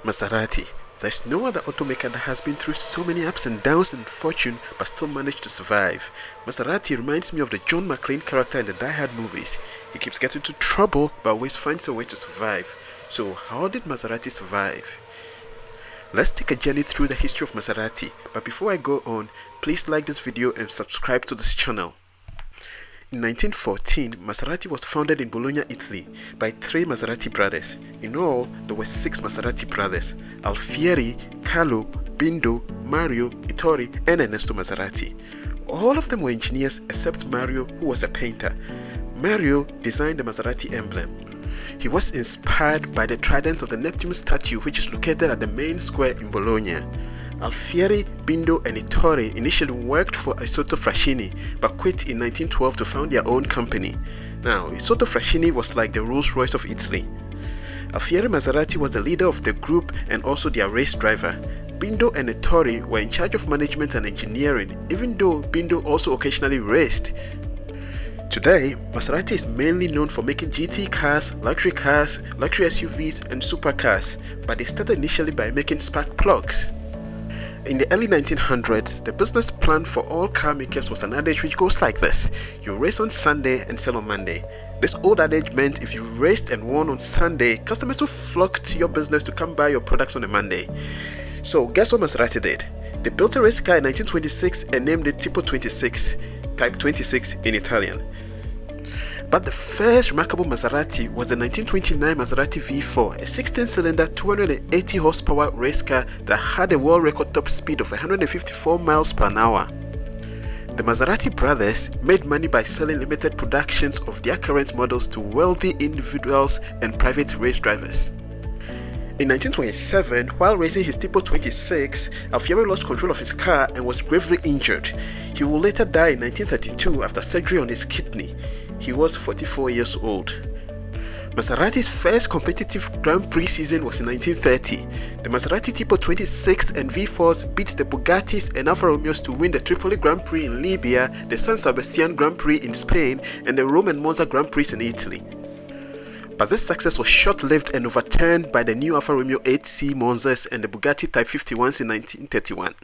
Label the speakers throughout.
Speaker 1: Maserati. There's no other automaker that has been through so many ups and downs in fortune but still managed to survive. Maserati reminds me of the John McClane character in the Die Hard movies. He keeps getting into trouble but always finds a way to survive. So how did Maserati survive? Let's take a journey through the history of Maserati, but before I go on, please like this video and subscribe to this channel. In 1914, Maserati was founded in Bologna, Italy by 3 Maserati brothers. In all, there were 6 Maserati brothers: Alfieri, Cielo, Bindo, Mario, Etorre, and Ernesto Maserati. All of them were engineers except Mario, who was a painter. Mario designed the Maserati emblem. He was inspired by the trident of the Neptune statue, which is located at the main square in Bologna. Alfieri, Bindo, and Etorre initially worked for Isotta Fraschini but quit in 1912 to found their own company. Now, Isotta Fraschini was like the Rolls-Royce of Italy. Alfieri Maserati was the leader of the group and also their race driver. Bindo and Etorre were in charge of management and engineering, even though Bindo also occasionally raced. Today, Maserati is mainly known for making GT cars, luxury SUVs, and supercars, but they started initially by making spark plugs. In the early 1900s, the business plan for all car makers was an adage which goes like this: you race on Sunday and sell on Monday. This old adage meant if you raced and won on Sunday, customers would flock to your business to come buy your products on a Monday. So guess what Maserati did? They built a race car in 1926 and named it Tipo 26, type 26 in Italian. But the first remarkable Maserati was the 1929 Maserati V4, a 16-cylinder 280 horsepower race car that had a world record top speed of 154 miles per hour. The Maserati brothers made money by selling limited productions of their current models to wealthy individuals and private race drivers. In 1927, while racing his Tipo 26, Alfieri lost control of his car and was gravely injured. He would later die in 1932 after surgery on his kidney. He was 44 years old. Maserati's first competitive Grand Prix season was in 1930. The Maserati Tipo 26 and V4s beat the Bugattis and Alfa Romeos to win the Tripoli Grand Prix in Libya, the San Sebastian Grand Prix in Spain, and the Rome and Monza Grand Prix in Italy. But this success was short-lived and overturned by the new Alfa Romeo 8C Monzas and the Bugatti Type 51s in 1931.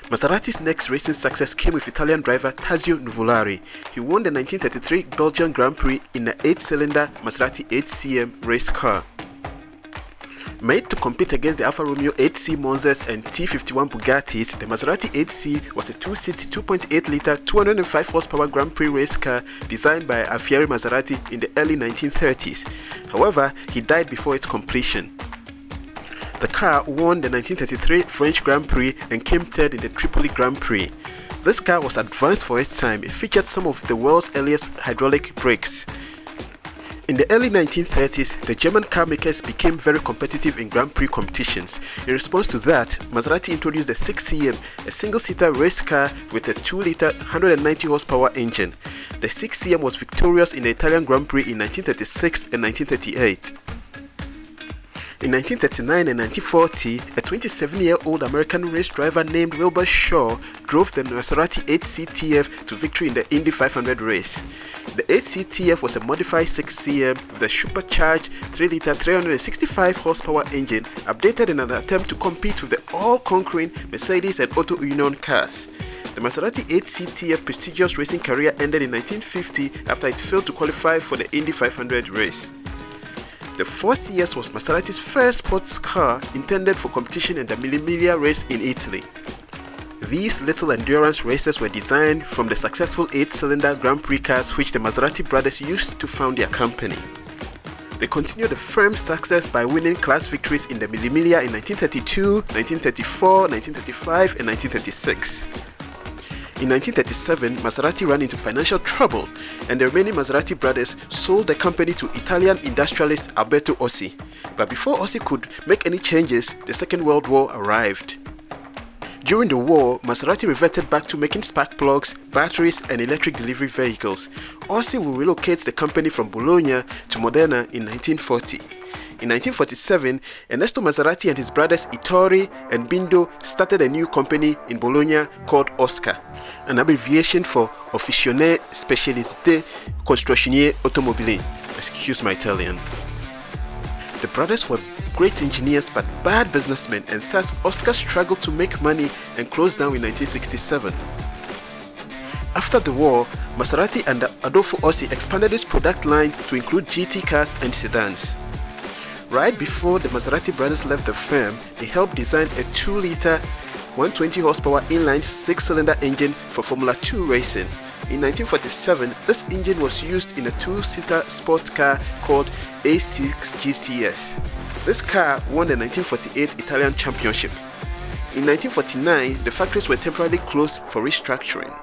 Speaker 1: Maserati's next racing success came with Italian driver Tazio Nuvolari. He won the 1933 Belgian Grand Prix in an 8-cylinder Maserati 8cm race car. Made to compete against the Alfa Romeo 8C Monzas and T51 Bugattis, the Maserati 8C was a 2-seat 2.8-litre 205 horsepower Grand Prix race car designed by Alfieri Maserati in the early 1930s. However, he died before its completion. The car won the 1933 French Grand Prix and came third in the Tripoli Grand Prix. This car was advanced for its time. It featured some of the world's earliest hydraulic brakes. In the early 1930s, the German car makers became very competitive in Grand Prix competitions. In response to that, Maserati introduced the 6cm, a single-seater race car with a 2-litre 190 horsepower engine. The 6cm was victorious in the Italian Grand Prix in 1936 and 1938. In 1939 and 1940, a 27-year-old American race driver named Wilbur Shaw drove the Maserati 8CTF to victory in the Indy 500 race. The 8CTF was a modified 6cm with a supercharged 3-litre 365 horsepower engine, updated in an attempt to compete with the all-conquering Mercedes and Auto Union cars. The Maserati 8CTF prestigious racing career ended in 1950 after it failed to qualify for the Indy 500 race. The 4CS was Maserati's first sports car intended for competition in the Mille Miglia race in Italy. These little endurance races were designed from the successful 8-cylinder Grand Prix cars which the Maserati brothers used to found their company. They continued the firm's success by winning class victories in the Mille Miglia in 1932, 1934, 1935 and 1936. In 1937, Maserati ran into financial trouble and the remaining Maserati brothers sold the company to Italian industrialist Alberto Ossi. But before Ossi could make any changes, the Second World War arrived. During the war, Maserati reverted back to making spark plugs, batteries and electric delivery vehicles. Ossi will relocate the company from Bologna to Modena in 1940. In 1947, Ernesto Maserati and his brothers Etorre and Bindo started a new company in Bologna called Oscar, an abbreviation for Officine Specialiste Costruzioni Automobili. Excuse my Italian. The brothers were great engineers but bad businessmen, and thus Oscar struggled to make money and closed down in 1967. After the war, Maserati and Adolfo Ossi expanded its product line to include GT cars and sedans. Right before the Maserati brothers left the firm, they helped design a 2-liter 120 horsepower inline 6-cylinder engine for Formula 2 racing. In 1947, this engine was used in a 2-seater sports car called A6 GCS. This car won the 1948 Italian Championship. In 1949, the factories were temporarily closed for restructuring.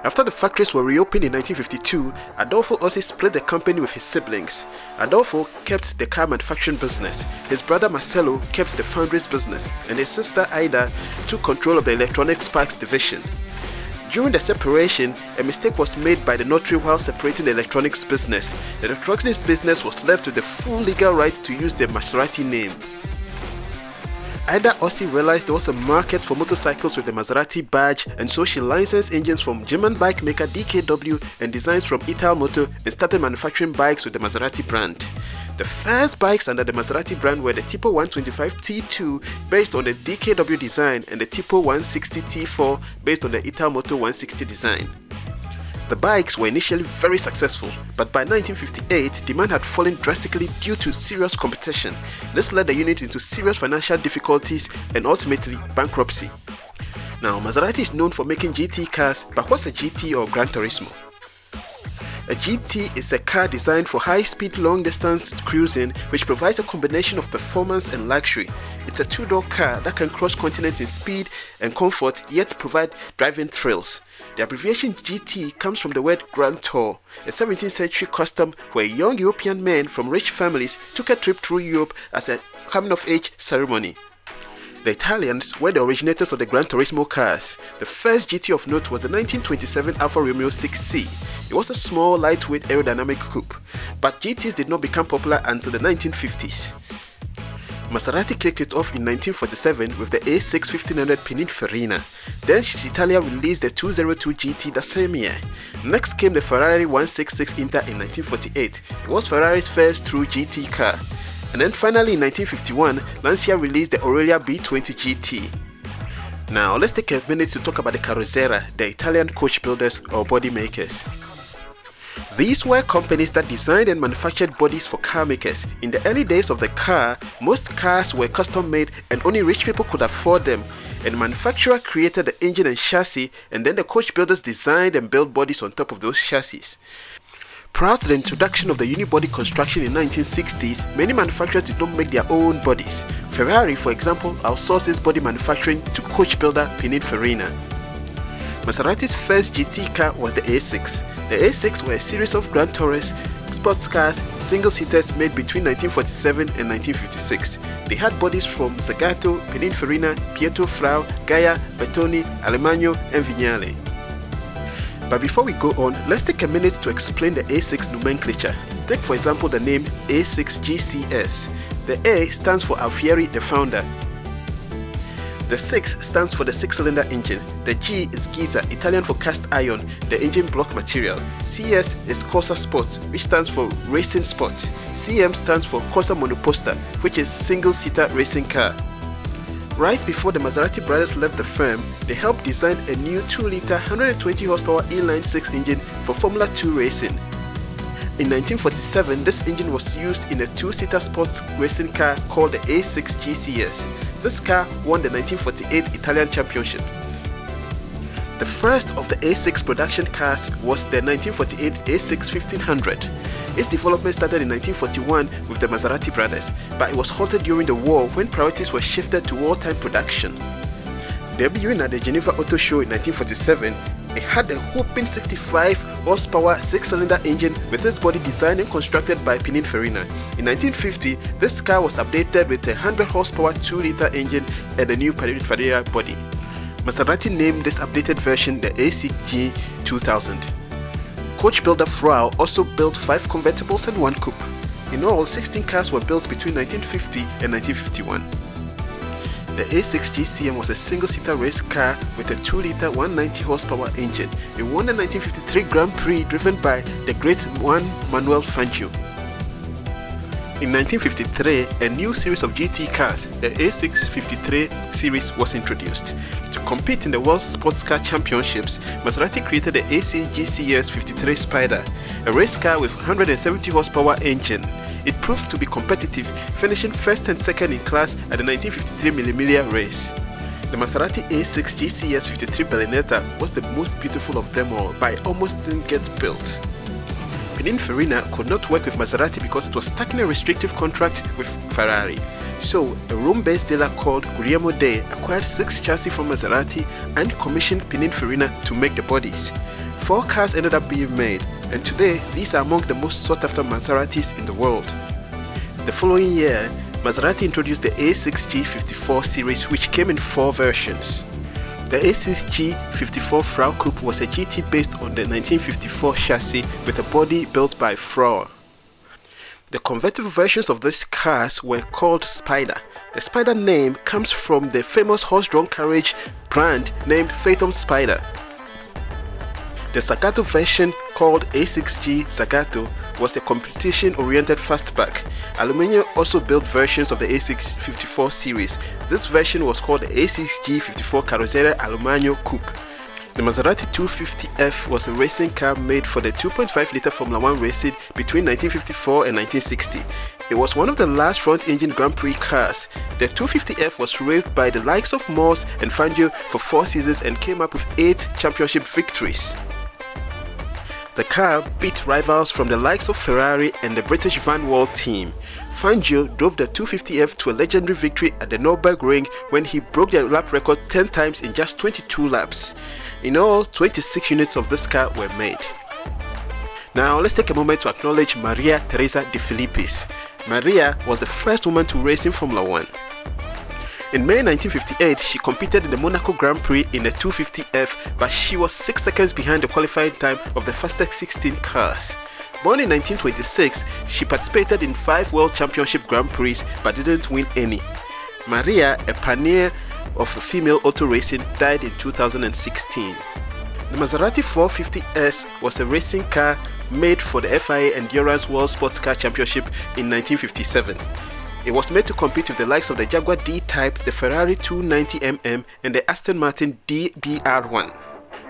Speaker 1: After the factories were reopened in 1952, Adolfo Ossi split the company with his siblings. Adolfo kept the car manufacturing business, his brother Marcelo kept the foundries business, and his sister Ida took control of the electronics parts division. During the separation, a mistake was made by the notary while separating the electronics business. The electronics business was left with the full legal right to use the Maserati name. Ida Ossi realized there was a market for motorcycles with the Maserati badge, and so she licensed engines from German bike maker DKW and designs from Italmotor and started manufacturing bikes with the Maserati brand. The first bikes under the Maserati brand were the Tipo 125 T2 based on the DKW design and the Tipo 160 T4 based on the Italmotor 160 design. The bikes were initially very successful, but by 1958, demand had fallen drastically due to serious competition. This led the unit into serious financial difficulties and ultimately bankruptcy. Now, Maserati is known for making GT cars, but what's a GT or GranTurismo? A GT is a car designed for high-speed, long-distance cruising, which provides a combination of performance and luxury. It's a two-door car that can cross continents in speed and comfort, yet provide driving thrills. The abbreviation GT comes from the word Grand Tour, a 17th century custom where young European men from rich families took a trip through Europe as a coming-of-age ceremony. The Italians were the originators of the GranTurismo cars. The first GT of note was the 1927 Alfa Romeo 6C. It was a small, lightweight, aerodynamic coupe, but GTs did not become popular until the 1950s. Maserati kicked it off in 1947 with the A6 1500 Pinin Farina. Then Italia released the 202 GT the same year. Next came the Ferrari 166 Inter in 1948. It was Ferrari's first true GT car. And then finally in 1951, Lancia released the Aurelia B20 GT. Now let's take a minute to talk about the Carrozzera, the Italian coach builders or body makers. These were companies that designed and manufactured bodies for car makers. In the early days of the car, most cars were custom made and only rich people could afford them. And the manufacturer created the engine and chassis, and then the coach builders designed and built bodies on top of those chassis. Prior to the introduction of the unibody construction in the 1960s, many manufacturers did not make their own bodies. Ferrari, for example, outsourced its body manufacturing to coach builder Pinin Farina. Maserati's first GT car was the A6. The A6 were a series of Grand Tours sports cars, single-seaters made between 1947 and 1956. They had bodies from Zagato, Pinin Farina, Pietro Frau, Gaia, Bertoni, Alemanno, and Vignale. But before we go on, let's take a minute to explain the A6 nomenclature. Take for example the name A6 GCS. The A stands for Alfieri, the founder. The 6 stands for the 6-cylinder engine. The G is Giza, Italian for cast iron, the engine block material. CS is Corsa Sport, which stands for Racing Sports. CM stands for Corsa Monoposta, which is single-seater racing car. Right before the Maserati brothers left the firm, they helped design a new 2-liter 120 horsepower inline 6 engine for Formula 2 racing. In 1947, this engine was used in a 2-seater sports racing car called the A6 GCS. This car won the 1948 Italian Championship. The first of the A6 production cars was the 1948 A6 1500. Its development started in 1941 with the Maserati brothers, but it was halted during the war when priorities were shifted to wartime production. Debuting at the Geneva Auto Show in 1947, it had a whopping 65 horsepower 6-cylinder engine with its body designed and constructed by Pinin Farina. In 1950, this car was updated with a 100 horsepower 2-liter engine and a new Pinin Farina body. Maserati named this updated version the ACG 2000. Coach builder Frau also built 5 convertibles and 1 coupe. In all, 16 cars were built between 1950 and 1951. The A6 GCM was a single-seater race car with a 2-liter 190 horsepower engine. It won the 1953 Grand Prix driven by the great Juan Manuel Fangio. In 1953, a new series of GT cars, the A653 series, was introduced. To compete in the World Sports Car Championships, Maserati created the A6GCS 53 Spider, a race car with 170 horsepower engine. It proved to be competitive, finishing first and second in class at the 1953 Mille race. The Maserati A6 GCS 53 Berlinetta was the most beautiful of them all, but it almost didn't get built. Pinin Farina could not work with Maserati because it was stuck in a restrictive contract with Ferrari. So, a Rome-based dealer called Guglielmo Day acquired 6 chassis from Maserati and commissioned Pinin Farina to make the bodies. 4 cars ended up being made, and today these are among the most sought-after Maseratis in the world. The following year, Maserati introduced the A6G54 series, which came in 4 versions. The A6G54 Frau Coupe was a GT based on the 1954 chassis with a body built by Frau. The convertible versions of these cars were called Spider. The Spider name comes from the famous horse-drawn carriage brand named Phaeton Spider. The Zagato version, called A6G Zagato, was a competition-oriented fastback. Aluminium also built versions of the A654 series. This version was called the A6G54 Carrozzeria Alumagno Coupe. The Maserati 250F was a racing car made for the 2.5-litre Formula 1 racing between 1954 and 1960. It was one of the last front-engine Grand Prix cars. The 250F was raced by the likes of Morse and Fangio for 4 seasons and came up with 8 championship victories. The car beat rivals from the likes of Ferrari and the British Van Wall team. Fangio drove the 250F to a legendary victory at the Nürburgring when he broke the lap record 10 times in just 22 laps. In all, 26 units of this car were made. Now let's take a moment to acknowledge Maria Teresa de Phillipis. Maria was the first woman to race in Formula 1. In May 1958, she competed in the Monaco Grand Prix in the 250F, but she was 6 seconds behind the qualifying time of the fastest 16 cars. Born in 1926, she participated in 5 World Championship Grand Prix but didn't win any. Maria, a pioneer of female auto racing, died in 2016. The Maserati 450S was a racing car made for the FIA Endurance World Sports Car Championship in 1957. It was made to compete with the likes of the Jaguar D-Type, the Ferrari 290mm and the Aston Martin DBR1.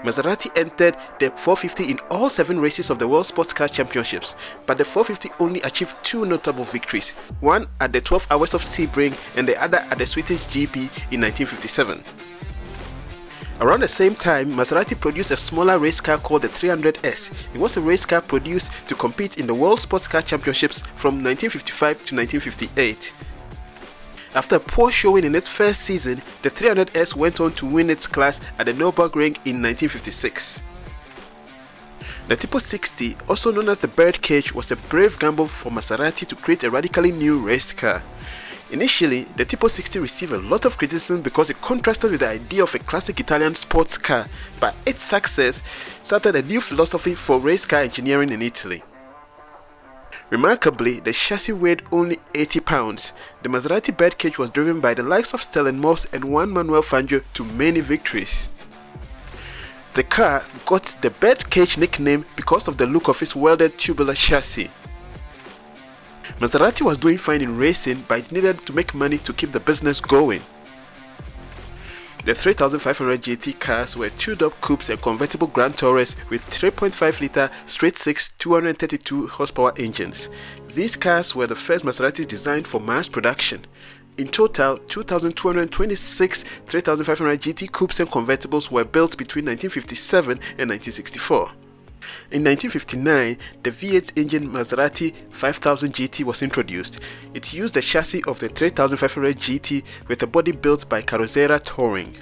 Speaker 1: Maserati entered the 450 in all 7 races of the World Sports Car Championships, but the 450 only achieved 2 notable victories, one at the 12 Hours of Sebring and the other at the Swedish GP in 1957. Around the same time, Maserati produced a smaller race car called the 300S. It was a race car produced to compete in the World Sports Car Championships from 1955 to 1958. After a poor showing in its first season, the 300S went on to win its class at the Nürburgring in 1956. The Tipo 60, also known as the Birdcage, was a brave gamble for Maserati to create a radically new race car. Initially, the Tipo 60 received a lot of criticism because it contrasted with the idea of a classic Italian sports car, but its success started a new philosophy for race car engineering in Italy. Remarkably, the chassis weighed only 80 pounds. The Maserati Birdcage was driven by the likes of Stellenbosch and Juan Manuel Fangio to many victories. The car got the Birdcage nickname because of the look of its welded tubular chassis. Maserati was doing fine in racing, but it needed to make money to keep the business going. The 3500 GT cars were two-door coupes and convertible Grand Tours with 3.5-litre straight-six 232 horsepower engines. These cars were the first Maseratis designed for mass production. In total, 2,226 3500 GT coupes and convertibles were built between 1957 and 1964. In 1959, the V8 engine Maserati 5000 GT was introduced. It used the chassis of the 3500 GT with a body built by Carrozzeria Touring.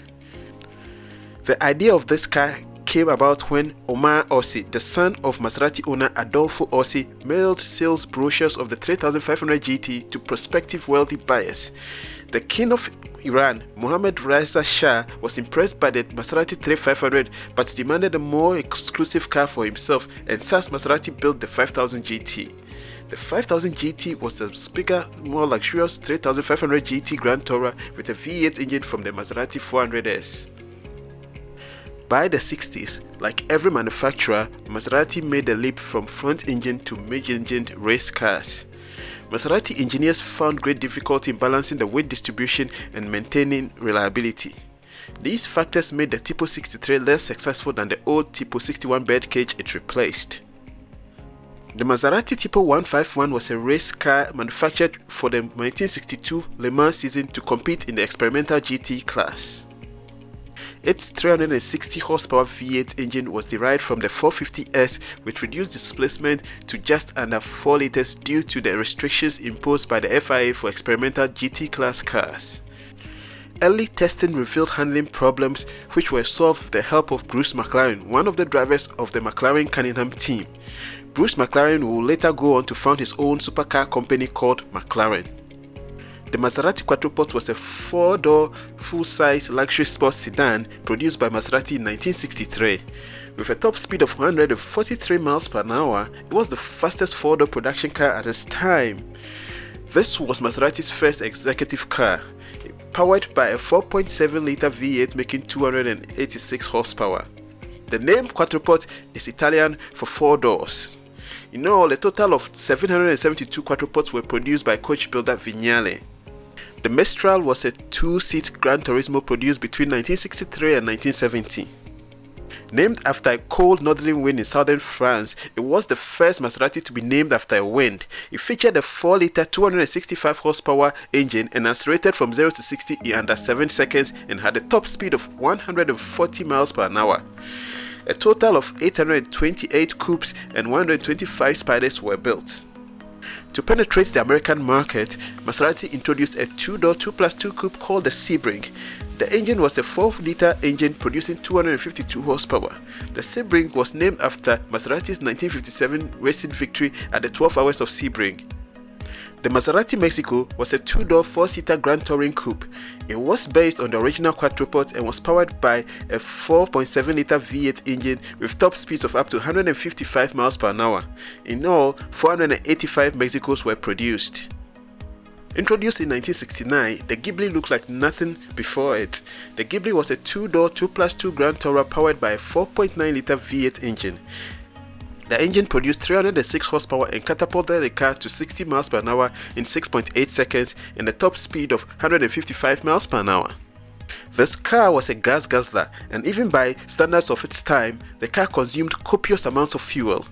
Speaker 1: The idea of this car came about when Omar Ossi, the son of Maserati owner Adolfo Ossi, mailed sales brochures of the 3500 GT to prospective wealthy buyers. The king of Iran, Mohammad Reza Shah, was impressed by the Maserati 3500 but demanded a more exclusive car for himself, and thus Maserati built the 5000 GT. The 5000 GT was a bigger, more luxurious 3500 GT Grand Tourer with a V8 engine from the Maserati 400S. By the 60s, like every manufacturer, Maserati made the leap from front engine to mid-engined race cars. Maserati engineers found great difficulty in balancing the weight distribution and maintaining reliability. These factors made the Tipo 63 less successful than the old Tipo 61 Birdcage it replaced. The Maserati Tipo 151 was a race car manufactured for the 1962 Le Mans season to compete in the experimental GT class. Its 360 horsepower V8 engine was derived from the 450S, which reduced displacement to just under 4 liters due to the restrictions imposed by the FIA for experimental GT class cars. Early testing revealed handling problems which were solved with the help of Bruce McLaren, one of the drivers of the McLaren Cunningham team. Bruce McLaren would later go on to found his own supercar company called McLaren. The Maserati Quattroporte was a 4-door, full-size luxury sports sedan produced by Maserati in 1963. With a top speed of 143 miles per hour, it was the fastest 4-door production car at its time. This was Maserati's first executive car, powered by a 4.7-liter V8 making 286 horsepower. The name Quattroporte is Italian for 4 doors. In all, a total of 772 Quattroportes were produced by coach builder Vignale. The Mistral was a 2-seat GranTurismo produced between 1963 and 1970. Named after a cold northerly wind in southern France, it was the first Maserati to be named after a wind. It featured a 4-liter 265 horsepower engine and accelerated from 0 to 60 in under 7 seconds and had a top speed of 140 miles per hour. A total of 828 coupes and 125 Spiders were built. To penetrate the American market, Maserati introduced a 2-door 2+2 coupe called the Sebring. The engine was a 4-liter engine producing 252 horsepower. The Sebring was named after Maserati's 1957 racing victory at the 12 Hours of Sebring. The Maserati Mexico was a 2-door 4-seater Grand Touring coupe. It was based on the original Quattroporte and was powered by a 4.7-liter V8 engine with top speeds of up to 155 miles per hour. In all, 485 Mexicos were produced. Introduced in 1969, the Ghibli looked like nothing before it. The Ghibli was a 2-door 2+2 Grand Tourer powered by a 4.9-liter V8 engine. The engine produced 306 horsepower and catapulted the car to 60 miles per hour in 6.8 seconds and a top speed of 155 miles per hour. This car was a gas guzzler, and even by standards of its time, the car consumed copious amounts of fuel.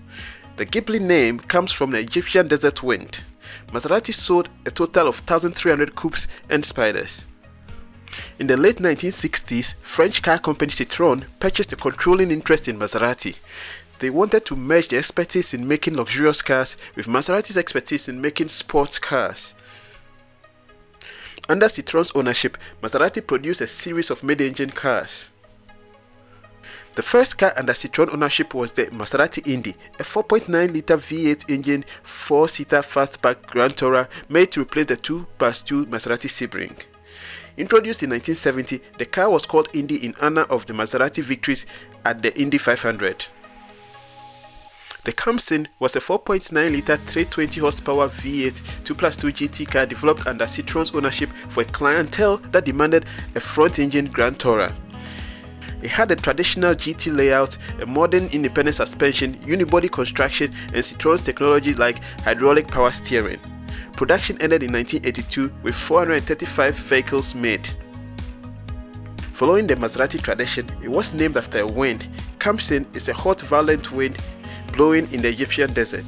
Speaker 1: The Ghibli name comes from the Egyptian desert wind. Maserati sold a total of 1,300 coupes and Spiders. In the late 1960s, French car company Citroën purchased a controlling interest in Maserati. They wanted to merge their expertise in making luxurious cars with Maserati's expertise in making sports cars. Under Citroën's ownership, Maserati produced a series of mid-engine cars. The first car under Citroën ownership was the Maserati Indy, a 4.9-liter V8 engine 4-seater fastback Grand Tourer made to replace the 2+2 Maserati Sebring. Introduced in 1970, the car was called Indy in honor of the Maserati victories at the Indy 500. The Khamsim was a 4.9-liter 320 horsepower V8 2+2 GT car developed under Citroën's ownership for a clientele that demanded a front-engine Grand Tourer. It had a traditional GT layout, a modern independent suspension, unibody construction, and Citroën's technology like hydraulic power steering. Production ended in 1982 with 435 vehicles made. Following the Maserati tradition, it was named after a wind. Khamsim is a hot, violent wind blowing in the Egyptian desert.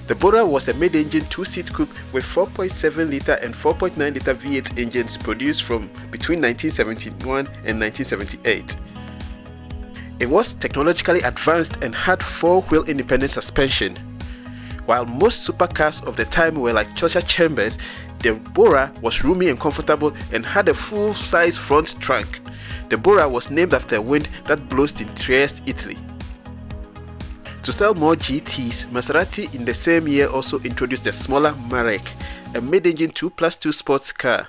Speaker 1: The Bora was a mid-engine 2-seat coupe with 4.7-liter and 4.9-liter V8 engines produced from between 1971 and 1978. It was technologically advanced and had 4-wheel independent suspension. While most supercars of the time were like torture chambers, the Bora was roomy and comfortable and had a full-size front trunk. The Bora was named after a wind that blows in Trieste, Italy. To sell more GTs, Maserati in the same year also introduced the smaller Merak, a mid-engine 2+2 sports car.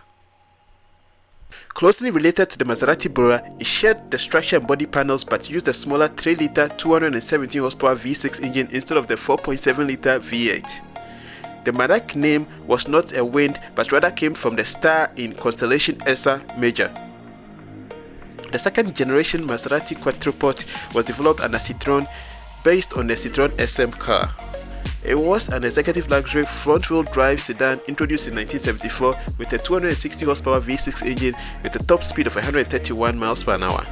Speaker 1: Closely related to the Maserati Bora, it shared the structure and body panels but used a smaller 3-liter 217 horsepower V6 engine instead of the 4.7-liter V8. The Merak name was not a wind but rather came from the star in constellation Ursa Major. The second generation Maserati Quattroporte was developed under Citroën based on the Citroën SM car. It was an executive luxury front-wheel drive sedan introduced in 1974 with a 260 horsepower V6 engine with a top speed of 131 miles per hour.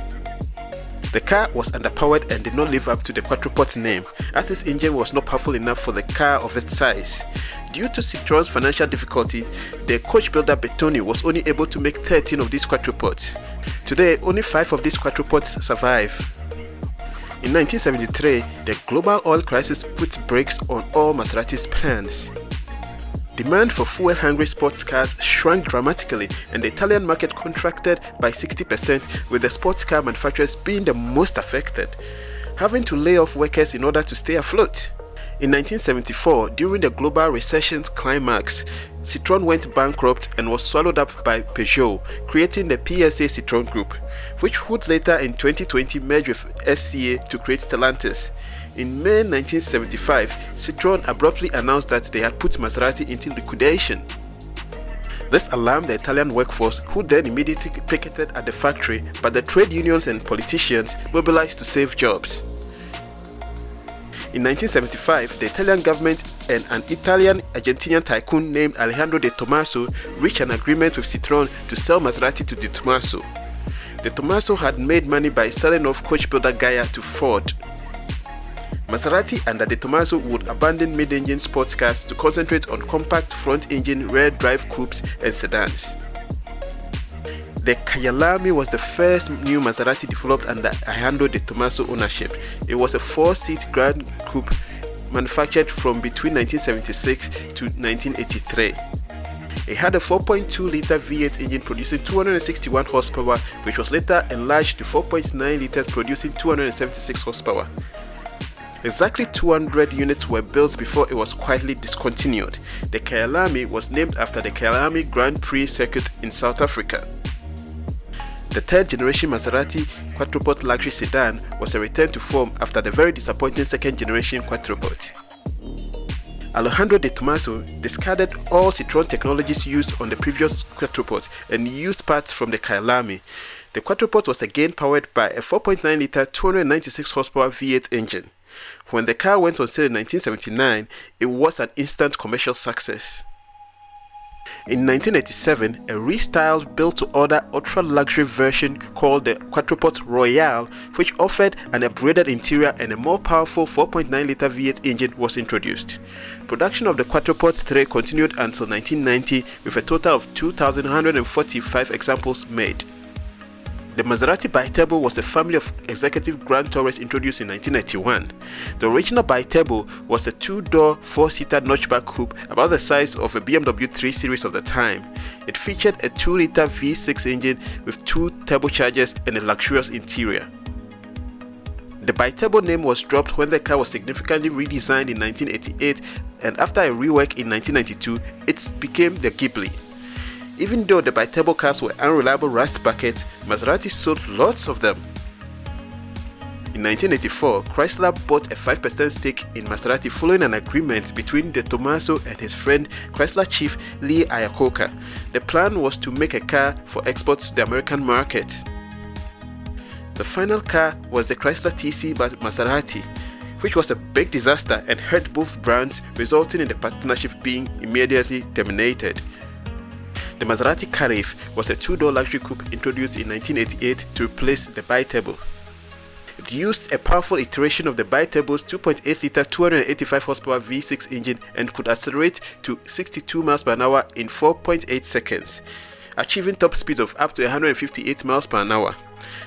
Speaker 1: The car was underpowered and did not live up to the Quattroporte name, as its engine was not powerful enough for the car of its size. Due to Citroën's financial difficulty, the coach builder Bertone was only able to make 13 of these Quattroportes. Today, only 5 of these Quattroportes survive. In 1973, the global oil crisis put brakes on all Maserati's plans. Demand for fuel-hungry sports cars shrank dramatically and the Italian market contracted by 60%, with the sports car manufacturers being the most affected, having to lay off workers in order to stay afloat. In 1974, during the global recession climax, Citroën went bankrupt and was swallowed up by Peugeot, creating the PSA Citroën Group, which would later in 2020 merge with SCA to create Stellantis. In May 1975, Citroën abruptly announced that they had put Maserati into liquidation. This alarmed the Italian workforce, who then immediately picketed at the factory, but the trade unions and politicians mobilized to save jobs. In 1975, the Italian government and an Italian-Argentinian tycoon named Alejandro De Tomaso reached an agreement with Citroën to sell Maserati to De Tomaso. De Tomaso had made money by selling off coach builder Gaia to Ford. Maserati under De Tomaso would abandon mid-engine sports cars to concentrate on compact front-engine rear-drive coupes and sedans. The Kyalami was the first new Maserati developed under Alejandro De Tomaso ownership. It was a 4-seat Grand Coupe manufactured from between 1976 to 1983. It had a 4.2-litre V8 engine producing 261 horsepower, which was later enlarged to 4.9 litres producing 276 horsepower. Exactly 200 units were built before it was quietly discontinued. The Kyalami was named after the Kyalami Grand Prix circuit in South Africa. The third-generation Maserati Quattroporte luxury sedan was a return to form after the very disappointing second-generation Quattroporte. Alejandro De Tomaso discarded all Citroën technologies used on the previous Quattroporte and used parts from the Kyalami. The Quattroporte was again powered by a 4.9-litre 296 horsepower V8 engine. When the car went on sale in 1979, it was an instant commercial success. In 1987, a restyled built-to-order ultra-luxury version called the Quattroporte Royale, which offered an upgraded interior and a more powerful 4.9-litre V8 engine, was introduced. Production of the Quattroporte 3 continued until 1990 with a total of 2,145 examples made. The Maserati BiTurbo was a family of executive Grand Tours introduced in 1991. The original BiTurbo was a 2-door, 4-seater notchback coupe about the size of a BMW 3 Series of the time. It featured a 2-litre V6 engine with 2 turbochargers and a luxurious interior. The BiTurbo name was dropped when the car was significantly redesigned in 1988, and after a rework in 1992, it became the Ghibli. Even though the BiTurbo cars were unreliable rust buckets, Maserati sold lots of them. In 1984, Chrysler bought a 5% stake in Maserati following an agreement between De Tomaso and his friend Chrysler chief Lee Iacocca. The plan was to make a car for export to the American market. The final car was the Chrysler TC by Maserati, which was a big disaster and hurt both brands, resulting in the partnership being immediately terminated. The Maserati Karif was a 2-door luxury coupe introduced in 1988 to replace the BiTurbo. It used a powerful iteration of the BiTurbo's 2.8-litre 285 horsepower V6 engine and could accelerate to 62 miles per hour in 4.8 seconds, achieving top speed of up to 158 miles per hour.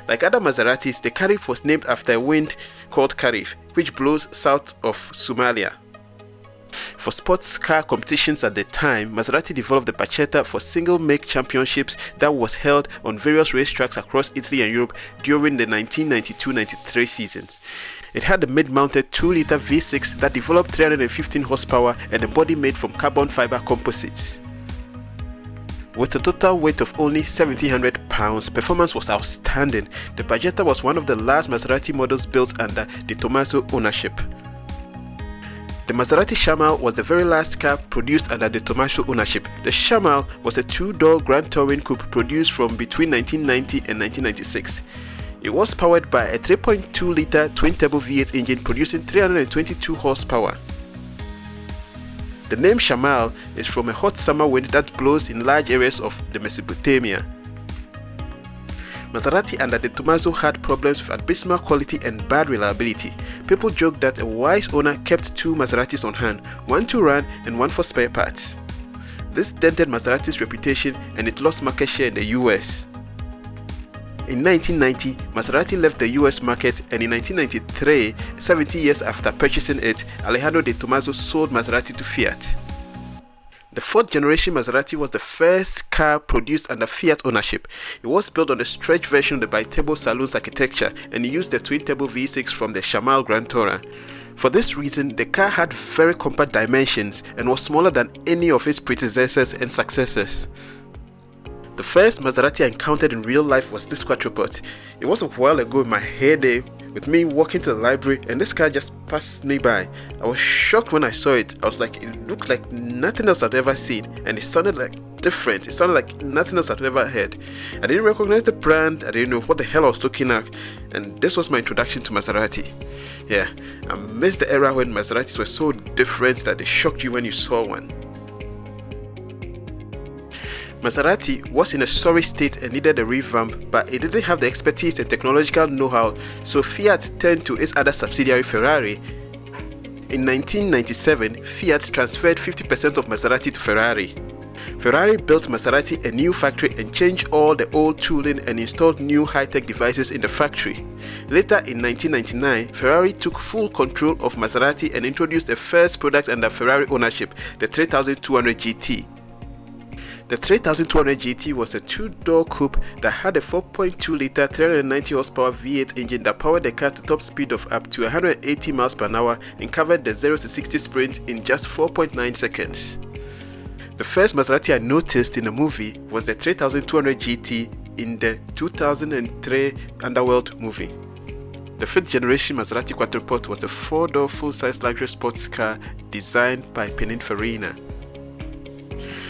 Speaker 1: Like other Maseratis, the Karif was named after a wind called Karif, which blows south of Somalia. For sports car competitions at the time, Maserati developed the Pacetta for single-make championships that was held on various racetracks across Italy and Europe during the 1992-93 seasons. It had a mid-mounted 2-litre V6 that developed 315 horsepower and a body made from carbon fiber composites. With a total weight of only 1,700 pounds, performance was outstanding. The Pacetta was one of the last Maserati models built under De Tomaso ownership. The Maserati Shamal was the very last car produced under De Tomaso ownership. The Shamal was a 2-door Grand Touring coupe produced from between 1990 and 1996. It was powered by a 3.2-litre twin-turbo V8 engine producing 322 horsepower. The name Shamal is from a hot summer wind that blows in large areas of the Mesopotamia. Maserati under the Tommaso had problems with abysmal quality and bad reliability. People joke that a wise owner kept 2 Maseratis on hand, one to run and one for spare parts. This dented Maserati's reputation and it lost market share in the US. In 1990, Maserati left the US market, and in 1993, 70 years after purchasing it, Alejandro de Tommaso sold Maserati to Fiat. The 4th generation Maserati was the first car produced under Fiat ownership. It was built on the stretch version of the biturbo saloon's architecture and used the twin-turbo V6 from the Shamal Grand Tourer. For this reason, the car had very compact dimensions and was smaller than any of its predecessors and successors. The first Maserati I encountered in real life was this Quattroporte. It was a while ago in my heyday, with me walking to the library and this car just passed me by. I was shocked when I saw it. I was like, it looked like nothing else I'd ever seen, and it sounded like different. It sounded like nothing else I'd ever heard. I didn't recognize the brand, I didn't know what the hell I was looking at, and this was my introduction to Maserati. Yeah, I missed the era when Maseratis were so different that they shocked you when you saw one. Maserati was in a sorry state and needed a revamp, but it didn't have the expertise and technological know-how, so Fiat turned to its other subsidiary Ferrari. In 1997, Fiat transferred 50% of Maserati to Ferrari. Ferrari built Maserati a new factory and changed all the old tooling and installed new high-tech devices in the factory. Later in 1999, Ferrari took full control of Maserati and introduced the first product under Ferrari ownership, the 3200 GT. The 3200 GT was a 2-door coupe that had a 4.2-litre 390 horsepower V8 engine that powered the car to top speed of up to 180 miles per hour and covered the 0 to 60 sprint in just 4.9 seconds. The first Maserati I noticed in a movie was the 3200 GT in the 2003 Underworld movie. The 5th generation Maserati Quattroporte was a 4-door full-size luxury sports car designed by Pinin Farina.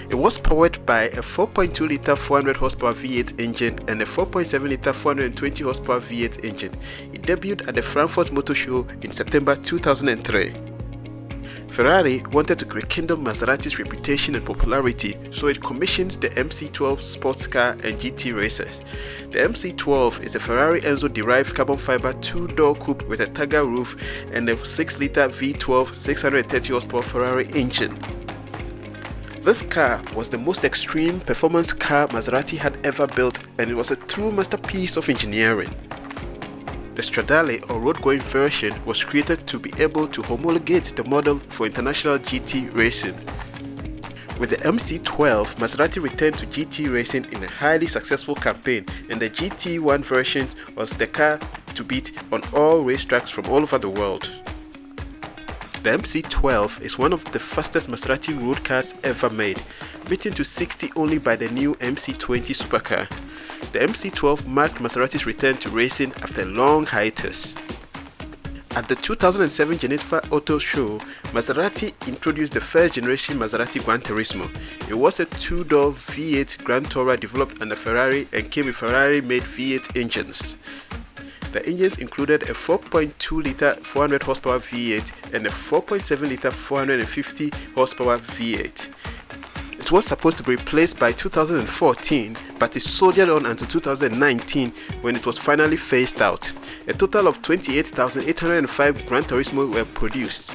Speaker 1: It was powered by a 4.2-litre 400 horsepower V8 engine and a 4.7-litre 420 horsepower V8 engine. It debuted at the Frankfurt Motor Show in September 2003. Ferrari wanted to rekindle Maserati's reputation and popularity, so it commissioned the MC12 sports car and GT racers. The MC12 is a Ferrari Enzo-derived carbon fiber 2-door coupe with a Targa roof and a 6-litre V12 630 horsepower Ferrari engine. This car was the most extreme performance car Maserati had ever built, and it was a true masterpiece of engineering. The Stradale or road-going version was created to be able to homologate the model for international GT racing. With the MC12, Maserati returned to GT racing in a highly successful campaign, and the GT1 version was the car to beat on all racetracks from all over the world. The MC12 is one of the fastest Maserati road cars ever made, beaten to 60 only by the new MC20 supercar. The MC12 marked Maserati's return to racing after a long hiatus. At the 2007 Geneva Auto Show, Maserati introduced the first generation Maserati GranTurismo. It was a 2-door V8 Grand Tourer developed under Ferrari and came with Ferrari-made V8 engines. The engines included a 4.2-litre 400 horsepower V8 and a 4.7-litre 450 horsepower V8. It was supposed to be replaced by 2014, but it soldiered on until 2019 when it was finally phased out. A total of 28,805 GranTurismo were produced.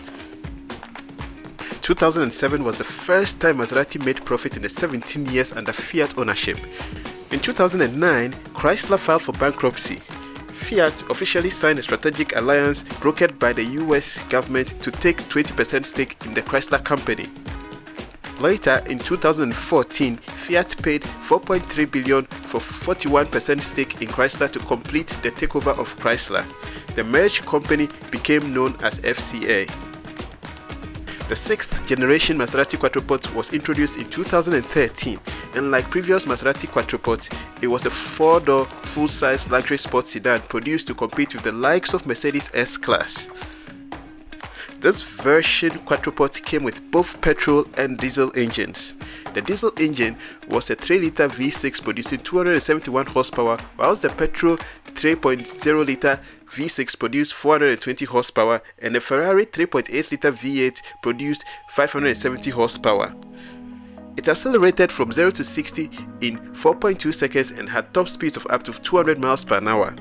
Speaker 1: 2007 was the first time Maserati made profit in the 17 years under Fiat ownership. In 2009, Chrysler filed for bankruptcy. Fiat officially signed a strategic alliance brokered by the US government to take 20% stake in the Chrysler company. Later, in 2014, Fiat paid $4.3 billion for 41% stake in Chrysler to complete the takeover of Chrysler. The merged company became known as FCA. The 6th generation Maserati Quattroporte was introduced in 2013, and like previous Maserati Quattroporte, it was a 4-door full-size luxury sports sedan produced to compete with the likes of Mercedes S-Class. This version Quattroporte came with both petrol and diesel engines. The diesel engine was a 3-litre V6 producing 271 horsepower, whilst the petrol 3.0-litre V6 produced 420 horsepower and the Ferrari 3.8-litre V8 produced 570 horsepower. It accelerated from 0 to 60 in 4.2 seconds and had top speeds of up to 200 miles per hour.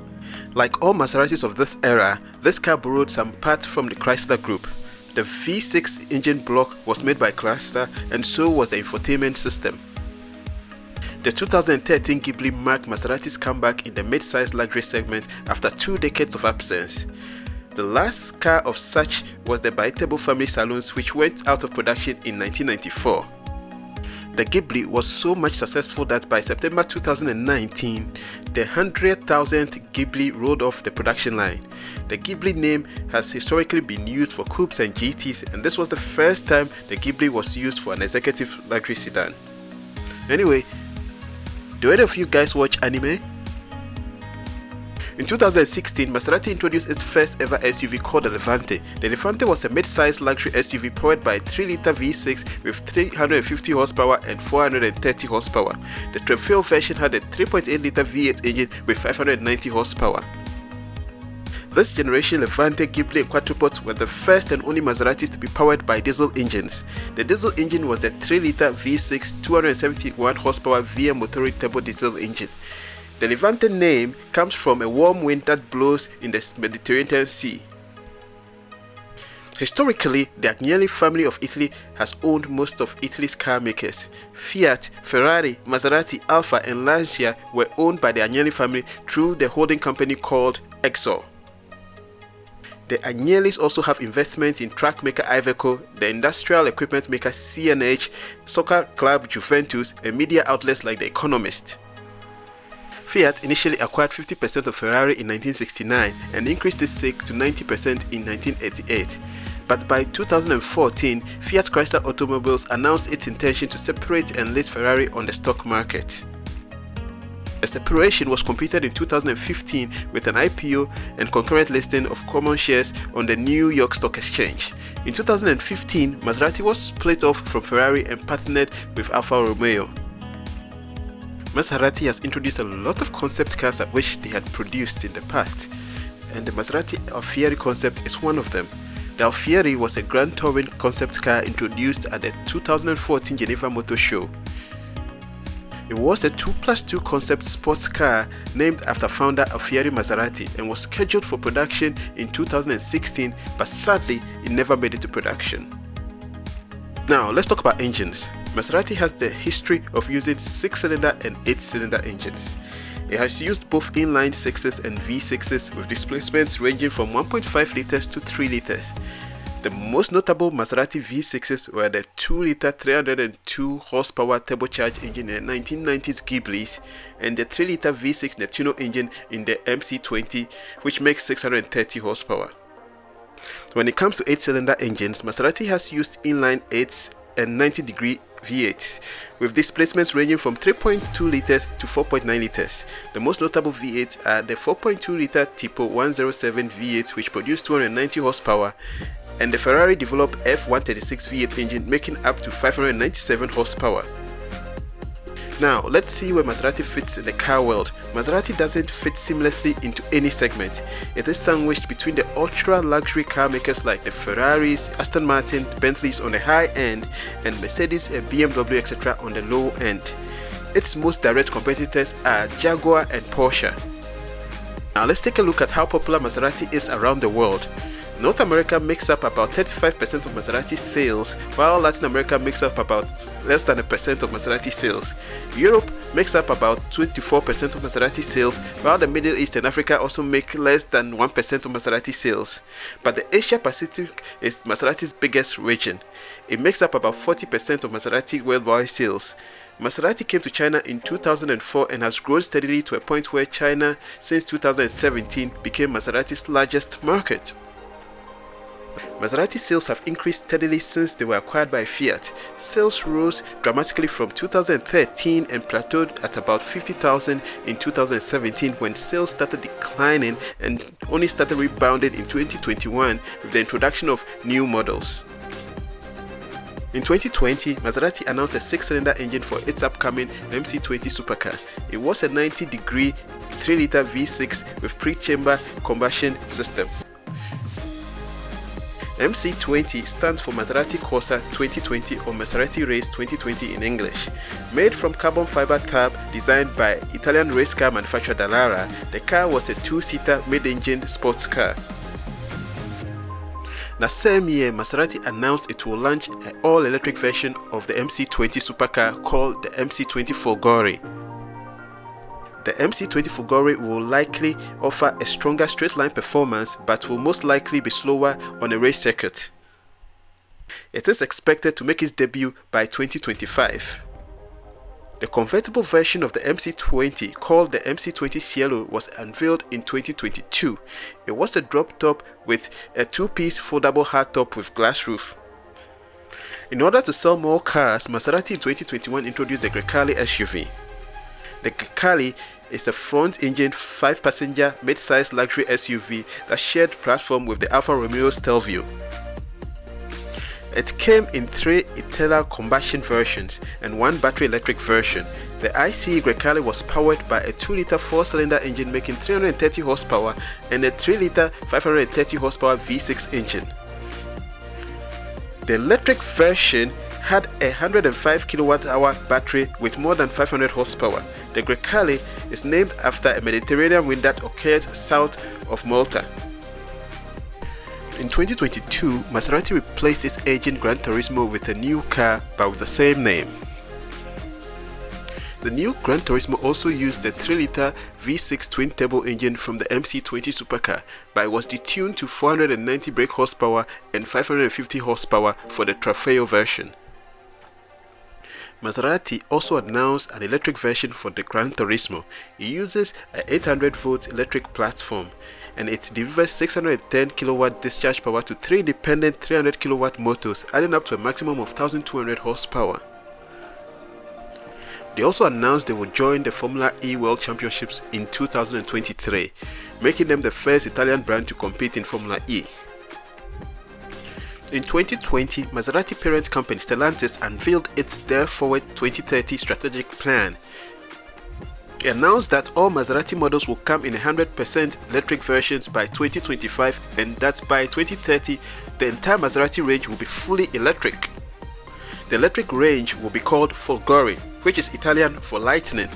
Speaker 1: Like all Maseratis of this era, this car borrowed some parts from the Chrysler group. The V6 engine block was made by Chrysler and so was the infotainment system. The 2013 Ghibli marked Maserati's comeback in the mid-size luxury segment after 2 decades of absence. The last car of such was the BiTurbo family saloons, which went out of production in 1994. The Ghibli was so much successful that by September 2019, the 100,000th Ghibli rolled off the production line. The Ghibli name has historically been used for coupes and GTs, and this was the first time the Ghibli was used for an executive luxury sedan. Anyway, do any of you guys watch anime? In 2016, Maserati introduced its first ever SUV called the Levante. The Levante was a mid-sized luxury SUV powered by a 3-litre V6 with 350 horsepower and 430 horsepower. The Trofeo version had a 3.8-litre V8 engine with 590 horsepower. This generation Levante, Ghibli and Quattroporte were the first and only Maseratis to be powered by diesel engines. The diesel engine was the 3-litre V6 271 horsepower VM Motori turbo diesel engine. The Levante name comes from a warm wind that blows in the Mediterranean Sea. Historically, the Agnelli family of Italy has owned most of Italy's car makers. Fiat, Ferrari, Maserati, Alfa and Lancia were owned by the Agnelli family through the holding company called Exor. The Agnellis also have investments in truck maker Iveco, the industrial equipment maker C&H, soccer club Juventus and media outlets like The Economist. Fiat initially acquired 50% of Ferrari in 1969 and increased its stake to 90% in 1988. But by 2014, Fiat Chrysler Automobiles announced its intention to separate and list Ferrari on the stock market. The separation was completed in 2015 with an IPO and concurrent listing of common shares on the New York Stock Exchange. In 2015, Maserati was split off from Ferrari and partnered with Alfa Romeo. Maserati has introduced a lot of concept cars at which they had produced in the past, and the Maserati Alfieri concept is one of them. The Alfieri was a Grand Touring concept car introduced at the 2014 Geneva Motor Show. It was a 2+2 concept sports car named after founder Alfieri Maserati and was scheduled for production in 2016, but sadly it never made it to production. Now let's talk about engines. Maserati has the history of using 6-cylinder and 8-cylinder engines. It has used both inline 6s and V6s with displacements ranging from 1.5 litres to 3 litres. The most notable Maserati V6s were the 2-litre 302 horsepower turbocharged engine in the 1990s Ghiblis and the 3-litre V6 Nettuno engine in the MC20, which makes 630 horsepower. When it comes to 8-cylinder engines, Maserati has used inline 8s and 90-degree V8s, with displacements ranging from 3.2 litres to 4.9 litres. The most notable V8s are the 4.2-litre Tipo 107 V8, which produced 290 horsepower, and the Ferrari-developed F136 V8 engine, making up to 597 horsepower. Now, let's see where Maserati fits in the car world. Maserati doesn't fit seamlessly into any segment. It is sandwiched between the ultra-luxury car makers like the Ferraris, Aston Martin, Bentleys on the high end, and Mercedes and BMW etc. on the low end. Its most direct competitors are Jaguar and Porsche. Now let's take a look at how popular Maserati is around the world. North America makes up about 35% of Maserati sales, while Latin America makes up about less than 1% of Maserati sales. Europe makes up about 24% of Maserati sales, while the Middle East and Africa also make less than 1% of Maserati sales. But the Asia Pacific is Maserati's biggest region. It makes up about 40% of Maserati worldwide sales. Maserati came to China in 2004 and has grown steadily to a point where China, since 2017, became Maserati's largest market. Maserati sales have increased steadily since they were acquired by Fiat. Sales rose dramatically from 2013 and plateaued at about 50,000 in 2017 when sales started declining and only started rebounding in 2021 with the introduction of new models. In 2020, Maserati announced a 6-cylinder engine for its upcoming MC20 supercar. It was a 90-degree 3-liter V6 with pre-chamber combustion system. MC20 stands for Maserati Corsa 2020 or Maserati Race 2020 in English. Made from carbon fiber tab designed by Italian race car manufacturer Dallara, the car was a 2-seater mid-engine sports car. The same year, Maserati announced it will launch an all-electric version of the MC20 supercar called the MC20 Folgore. The MC20 Folgore will likely offer a stronger straight-line performance but will most likely be slower on a race circuit. It is expected to make its debut by 2025. The convertible version of the MC20 called the MC20 Cielo was unveiled in 2022. It was a drop top with a 2-piece foldable hardtop with glass roof. In order to sell more cars, Maserati in 2021 introduced the Grecale SUV. The Grecale is a front-engine 5-passenger mid-size luxury SUV that shared platform with the Alfa Romeo Stelvio. It came in 3 internal combustion versions and 1 battery electric version. The ICE Grecale was powered by a 2-liter 4-cylinder engine making 330 horsepower and a 3-liter 530 horsepower V6 engine. The electric version had a 105 kilowatt-hour battery with more than 500 horsepower. The Grecale is named after a Mediterranean wind that occurs south of Malta. In 2022, Maserati replaced its aging GranTurismo with a new car but with the same name. The new GranTurismo also used the 3-liter V6 twin-turbo engine from the MC20 supercar, but it was detuned to 490 brake horsepower and 550 horsepower for the Trofeo version. Maserati also announced an electric version for the GranTurismo. It uses an 800 volts electric platform and it delivers 610 kilowatt discharge power to 3 independent 300 kilowatt motors, adding up to a maximum of 1200 horsepower. They also announced they would join the Formula E World Championships in 2023, making them the first Italian brand to compete in Formula E. In 2020, Maserati parent company Stellantis unveiled its Dare Forward 2030 strategic plan. It announced that all Maserati models will come in 100% electric versions by 2025 and that by 2030, the entire Maserati range will be fully electric. The electric range will be called Folgore, which is Italian for lightning.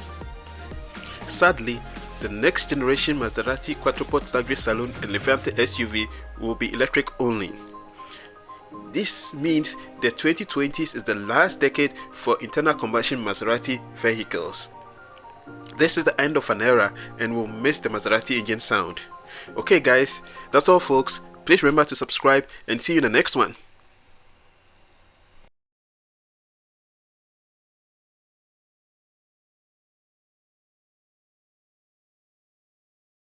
Speaker 1: Sadly, the next generation Maserati Quattroporte luxury saloon and Levante SUV will be electric only. This means the 2020s is the last decade for internal combustion Maserati vehicles. This is the end of an era and we'll miss the Maserati engine sound. Okay guys, that's all folks. Please remember to subscribe and see you in the next one.